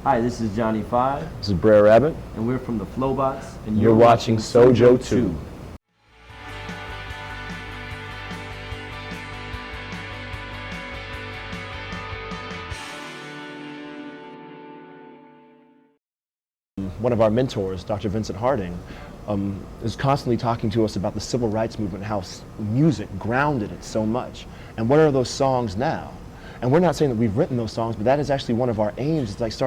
Hi, this is Johnny Five, This is Brer Rabbit, and we're from the Flobots, and you're watching Sojo 2. One of our mentors, Dr. Vincent Harding, is constantly talking to us about the civil rights movement, how music grounded it so much. And what are those songs now? And we're not saying that we've written those songs, but that is actually one of our aims, is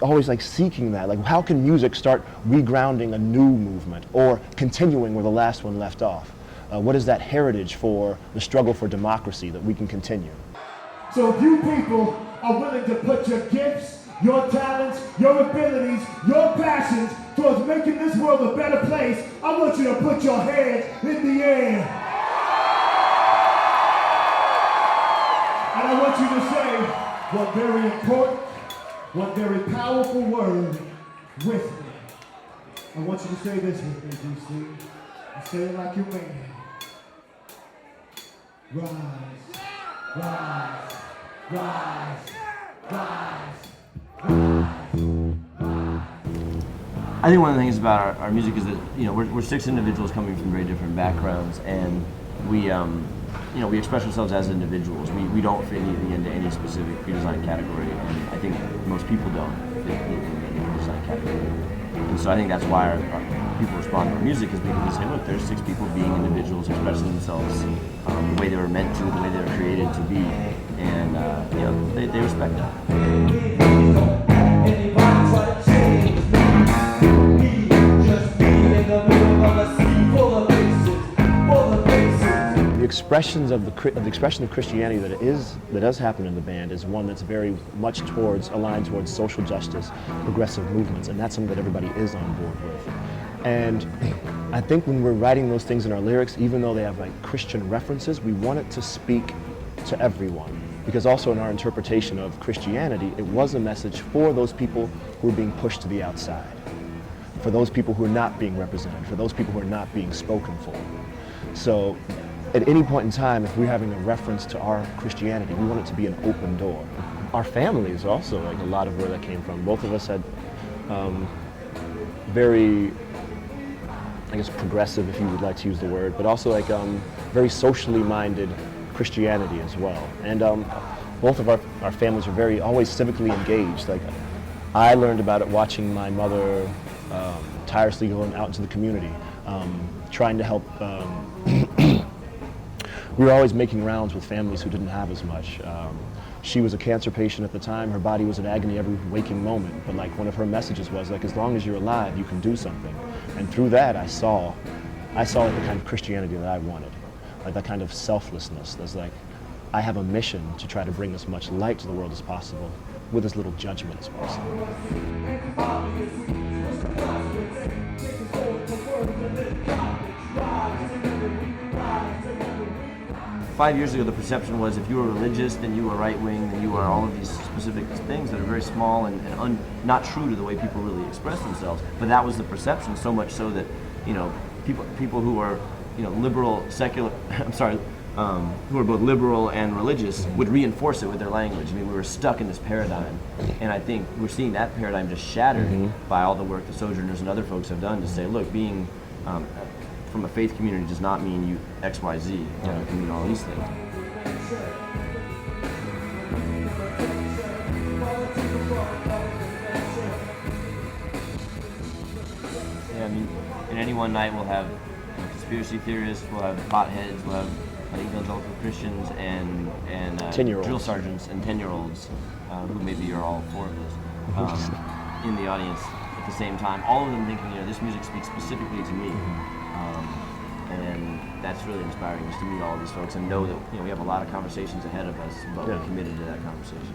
always seeking that. Like, how can music start regrounding a new movement or continuing where the last one left off? What is that heritage for the struggle for democracy that we can continue? So if you people are willing to put your gifts, your talents, your abilities, your passions towards making this world a better place, I want you to put your hand in the air. And I want you to say one very important, one very powerful word with me. I want you to say this with me, DC. And say it like you mean it. Rise, rise, rise, rise. I think one of the things about our music is that we're six individuals coming from very different backgrounds, and we express ourselves as individuals. We don't fit into any specific pre-designed category, and I think most people don't fit in any pre-designed category. And so I think that's why our people respond to our music, is because they say, look, there's six people being individuals, expressing themselves the way they were meant to, the way they were created to be, and they respect that. The expression of Christianity that does happen in the band is one that's very much aligned towards social justice, progressive movements, and that's something that everybody is on board with. And I think when we're writing those things in our lyrics, even though they have Christian references, we want it to speak to everyone. Because also in our interpretation of Christianity, it was a message for those people who are being pushed to the outside, for those people who are not being represented, for those people who are not being spoken for. So at any point in time, if we're having a reference to our Christianity, we want it to be an open door. Our family is also a lot of where that came from. Both of us had very, I guess, progressive, if you would like to use the word, but also very socially minded Christianity as well. And both of our families are always civically engaged. I learned about it watching my mother tirelessly going out into the community, trying to help. We were always making rounds with families who didn't have as much. She was a cancer patient at the time. Her body was in agony every waking moment. But one of her messages was as long as you're alive, you can do something. And through that, I saw the kind of Christianity that I wanted. That kind of selflessness. There's I have a mission to try to bring as much light to the world as possible with as little judgment as possible. 5 years ago, the perception was if you were religious, then you were right-wing, then you were all of these specific things that are very small and not true to the way people really express themselves. But that was the perception, so much so that people who are liberal, secular, who are both liberal and religious would reinforce it with their language. I mean, we were stuck in this paradigm, and I think we're seeing that paradigm just shattered by all the work that Sojourners and other folks have done to say, look, being from a faith community does not mean you X, Y, Z. It can mean all these things. Yeah, I mean, in any one night we'll have conspiracy theorists, we'll have potheads, we'll have evangelical Christians and 10-year-olds. Drill sergeants and 10-year-olds who maybe are all four of those in the audience at the same time. All of them thinking, this music speaks specifically to me. And that's really inspiring, just to meet all of these folks and know that we have a lot of conversations ahead of us, but we're committed to that conversation.